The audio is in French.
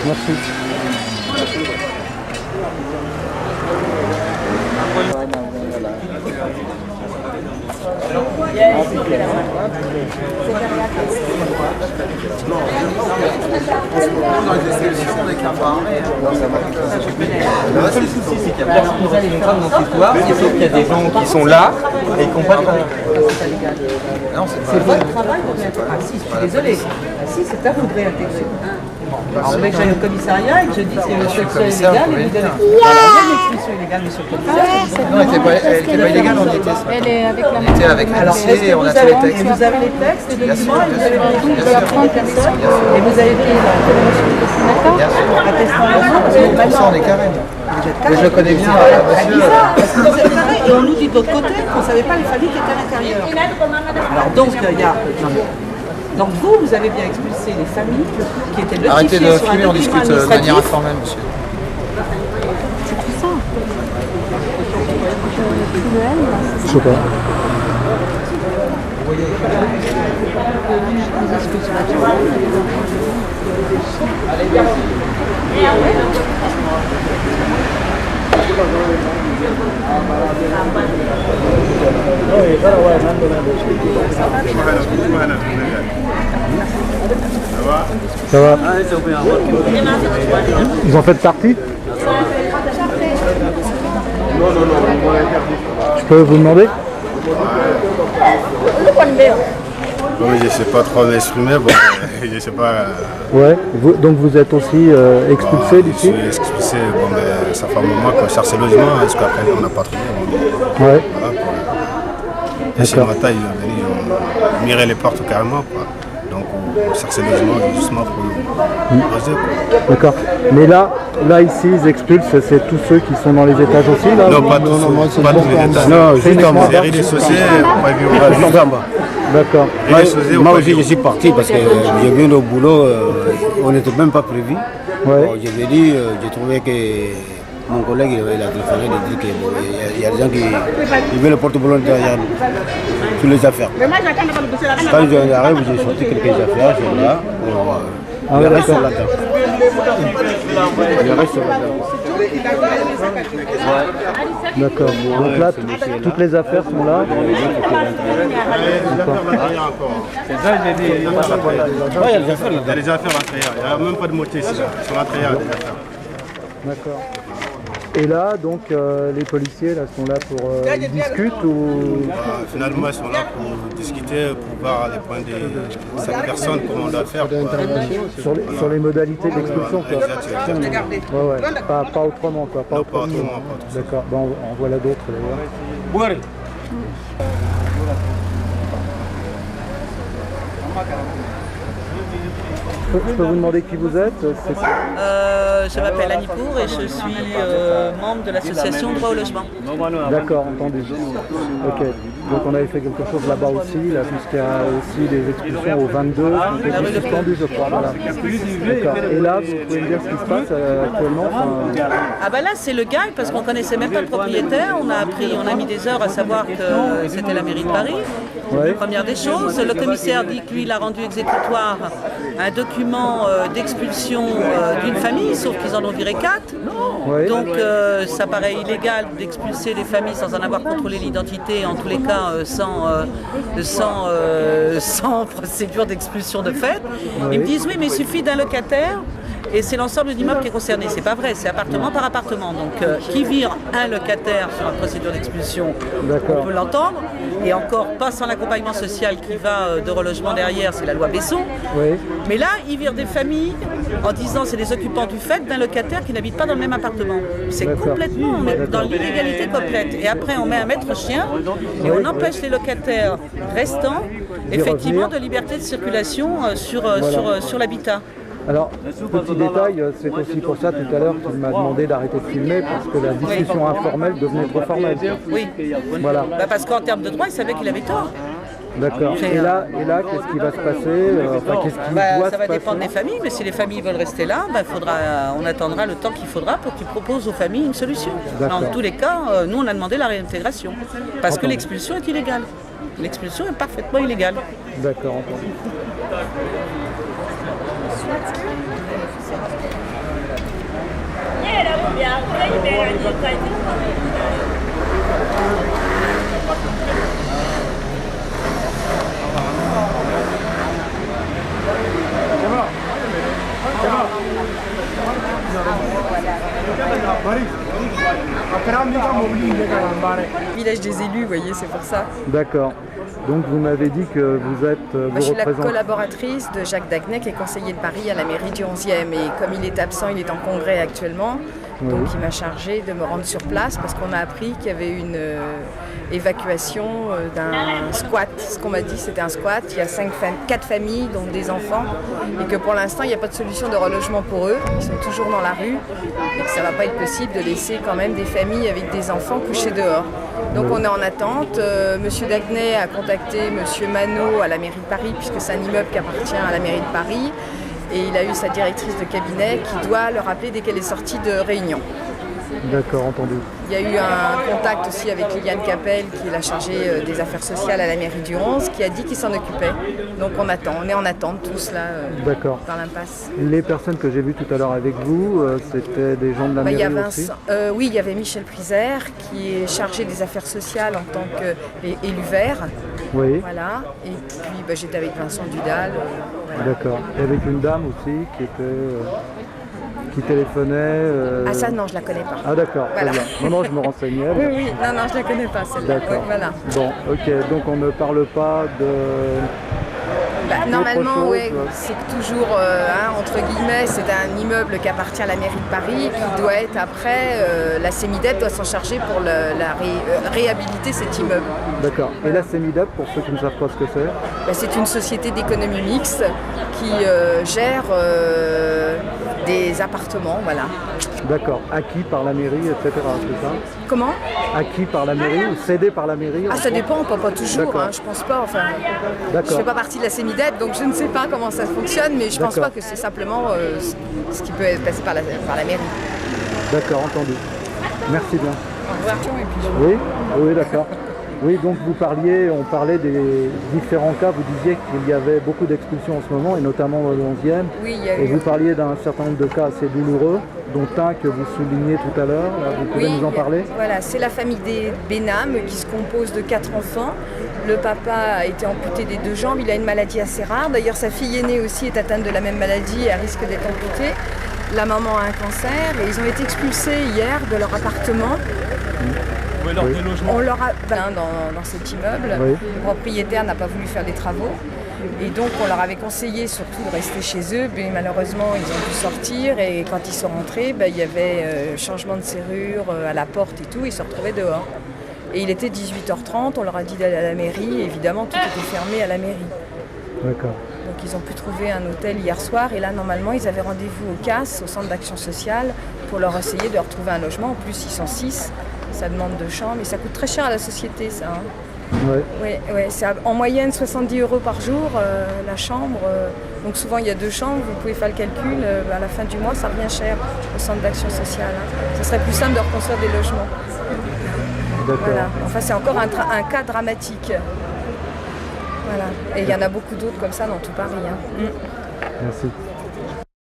Merci. Le seul souci, c'est qu'il y a personne qui s'incarne dans cette histoire, et sauf qu'il y a des gens qui sont là et qui n'ont pas de travail. C'est votre travail de réintégrer. Ah si, je suis désolée. Ah si, c'est à vous de réintégrer. Alors, le mec, j'aille au commissariat et que je dise que l'expulsion est illégale et vous donnez. Alors, il y a une expulsion illégale, monsieur le commissaire. Non, elle n'était pas illégale, on y était ce matin. Elle est avec la On était avec Alors, l'huissier est-ce que et on a vous fait les avez, textes. vous avez les textes, les documents, et vous avez Bien rendu sûr. la première personne, et vous avez pris la corrélation de D'accord. Bien sûr. attestation, parce que Pour ça, maintenant, on est carré. vous êtes Mais je le connais bien, C'est monsieur. bizarre, parce que vous êtes carré, et on nous dit de l'autre côté qu'on ne savait pas les familles qui étaient à l'intérieur. Alors donc, il y a... Donc vous avez bien expulsé les familles qui étaient notifiées Arrêtez de sur un fumer, on document discute de manière administratif. informelle, monsieur. C'est tout ça. Le L, là, c'est Je sais pas. Ça va. Ils en faites partie? Je peux vous demander? Oui, je ne sais pas trop m'exprimer, bon, je ne sais pas. Ouais. Donc vous êtes aussi expulsé Je d'ici? suis expulsé, bon, ben, ça fait un moment qu'on cherche le logement, jusqu'à présent on n'a pas trouvé. Bon, Ouais. voilà, quoi. Et ce matin, ils sont venus mirer les portes carrément, quoi. Donc on cherche le logement justement pour loger, quoi. D'accord. Mais là ici, ils expulsent, c'est tous ceux qui sont dans les étages aussi là? Non, pas tous, pas tous les étages. Non, juste en bas. C'est rez-de-chaussée, Juste en bas. D'accord. Moi aussi, je suis parti parce que je viens au boulot, on n'était même pas prévu. Ouais. Bon, je venu, j'ai trouvé que mon collègue il a téléphoné de dire qu'il y a des gens qui veulent le porte-bonheur derrière nous, sur les affaires. Quand j'arrive, j'ai sorti quelques affaires, je suis là. Ah, Le ouais, reste sont d'accord. là-dedans. Le reste sont là-dedans. D'accord. Donc là, toutes les affaires sont là. D'accord. C'est ça, j'ai dit, il y a des affaires. Ouais, il y a des affaires Il y là-dedans. a des affaires à l'intérieur, il n'y a même pas de moitié ici, là. Sur l'intérieur, des affaires. D'accord. Et là, donc, les policiers là, sont là pour ils discutent ou... Finalement, ils sont là pour discuter, pour voir les points de cette personne, comment on doit faire. sur les modalités d'expulsion, quoi. Exactement. Ouais, ouais. Pas autrement, quoi. Non, pas autrement. D'accord. Bon, on voit là d'autres d'ailleurs. Je peux vous demander qui vous êtes? Je m'appelle Annie Pour et je suis membre de l'association Droit au logement. D'accord, entendu. Ok. Donc on avait fait quelque chose là-bas aussi, là, puisqu'il y a aussi des expulsions au 22 qui ont été suspendues, je crois. Voilà. D'accord. Et là, vous pouvez me dire ce qui se passe actuellement? Ah bah là c'est le gag parce qu'on connaissait même pas le propriétaire, on a mis des heures à savoir que c'était la mairie de Paris. Ouais. Première des choses, le commissaire dit que lui il a rendu exécutoire un document d'expulsion d'une famille, sauf qu'ils en ont viré 4. Ouais. Donc ça paraît illégal d'expulser les familles sans en avoir contrôlé l'identité, en tous les cas sans procédure d'expulsion de fait. Ils me disent oui mais il suffit d'un locataire et c'est l'ensemble de l'immeuble qui est concerné. C'est pas vrai, c'est appartement par appartement. Donc qui vire un locataire sur la procédure d'expulsion, on peut l'entendre. Et encore pas sans l'accompagnement social qui va de relogement derrière, c'est la loi Besson. Oui. Mais là, ils virent des familles en disant c'est des occupants du fait d'un locataire qui n'habite pas dans le même appartement. C'est complètement, on est dans l'illégalité complète. Et après, on met un maître chien et on empêche les locataires restants, effectivement, de liberté de circulation sur l'habitat. Alors, petit détail, c'est aussi pour ça tout à l'heure qu'il m'a demandé d'arrêter de filmer parce que la discussion informelle devenait trop formelle. Oui. Voilà. Bah parce qu'en termes de droit, il savait qu'il avait tort. D'accord. Et là, qu'est-ce qui va se passer? Enfin, qu'est-ce qui doit ça va se dépendre passer? des familles, mais si les familles veulent rester là, on attendra le temps qu'il faudra pour qu'ils proposent aux familles une solution. Dans tous les cas, nous on a demandé la réintégration parce que l'expulsion est illégale. L'expulsion est parfaitement illégale. D'accord, entendu. Village des élus, vous voyez, c'est pour ça. D'accord. Donc vous m'avez dit que vous êtes... Moi, je suis la collaboratrice de Jacques Daguenet, qui est conseiller de Paris à la mairie du 11e. Et comme il est absent, il est en congrès actuellement. Oui. Donc il m'a chargé de me rendre sur place parce qu'on a appris qu'il y avait une évacuation d'un squat. Ce qu'on m'a dit, c'était un squat. Il y a 4 familles, dont des enfants. Et que pour l'instant, il n'y a pas de solution de relogement pour eux. Ils sont toujours dans la rue. Et que ça ne va pas être possible de laisser quand même des familles avec des enfants couchés dehors. Donc on est en attente. Monsieur Daguenet a contacté Monsieur Manot à la mairie de Paris, puisque c'est un immeuble qui appartient à la mairie de Paris. Et il a eu sa directrice de cabinet qui doit le rappeler dès qu'elle est sortie de réunion. D'accord, entendu. Il y a eu un contact aussi avec Liliane Capel, qui est la chargée des affaires sociales à la mairie du 11, qui a dit qu'il s'en occupait. Donc on attend, on est en attente tous là, par l'impasse. Les personnes que j'ai vues tout à l'heure avec vous, c'était des gens de la mairie aussi? Oui, il y avait Michel Priser, qui est chargé des affaires sociales en tant qu'élu vert. Oui. Voilà. Et puis j'étais avec Vincent Dudal. Voilà. D'accord. Et avec une dame aussi qui téléphonait. Ah ça non, je la connais pas. Ah d'accord. Voilà. Non, je me renseignais. Oui, non, je la connais pas celle-là. D'accord. Oui, voilà. Bon, ok. Donc on ne parle pas de. Normalement, oui, c'est que toujours, entre guillemets, c'est un immeuble qui appartient à la mairie de Paris, qui doit être après, la CEMIDEP doit s'en charger pour réhabiliter cet immeuble. D'accord. Et la CEMIDEP, pour ceux qui ne savent pas ce que c'est? C'est une société d'économie mixte qui gère des appartements, voilà. D'accord. Acquis par la mairie, etc. C'est ça? Comment? Acquis par la mairie ou cédé par la mairie? Ah, ça dépend, pas toujours, je pense pas. Enfin, je fais pas partie de la CEMIDEP, donc je ne sais pas comment ça fonctionne, mais je pense pas que c'est simplement ce qui peut être passé par la mairie. D'accord, entendu. Merci bien. Au revoir. Oui, d'accord. Oui, donc on parlait des différents cas, vous disiez qu'il y avait beaucoup d'expulsions en ce moment, et notamment dans le 11e. Oui, il y a eu. Et vous parliez d'un certain nombre de cas assez douloureux, dont un que vous soulignez tout à l'heure. Vous pouvez nous en parler? Voilà, c'est la famille des Benham qui se compose de 4 enfants. Le papa a été amputé des 2 jambes, il a une maladie assez rare. D'ailleurs, sa fille aînée aussi est atteinte de la même maladie et risque d'être amputée. La maman a un cancer et ils ont été expulsés hier de leur appartement. On leur a dans cet immeuble, le propriétaire n'a pas voulu faire les travaux et donc on leur avait conseillé surtout de rester chez eux, mais malheureusement ils ont dû sortir et quand ils sont rentrés, il y avait changement de serrure à la porte et tout, ils se retrouvaient dehors. Et il était 18h30, on leur a dit d'aller à la mairie, et évidemment tout était fermé à la mairie. D'accord. Donc ils ont pu trouver un hôtel hier soir et là normalement ils avaient rendez-vous au CAS, au centre d'action sociale, pour leur essayer de retrouver un logement. En plus ils sont 6. Ça demande 2 chambres et ça coûte très cher à la société, ça. Ouais, c'est en moyenne 70 € par jour la chambre. Donc souvent il y a 2 chambres, vous pouvez faire le calcul, à la fin du mois ça revient cher au centre d'action sociale. Ce serait plus simple de reconstruire des logements. Voilà. Enfin c'est encore un cas dramatique. Voilà. Et il y en a beaucoup d'autres comme ça dans tout Paris. Merci.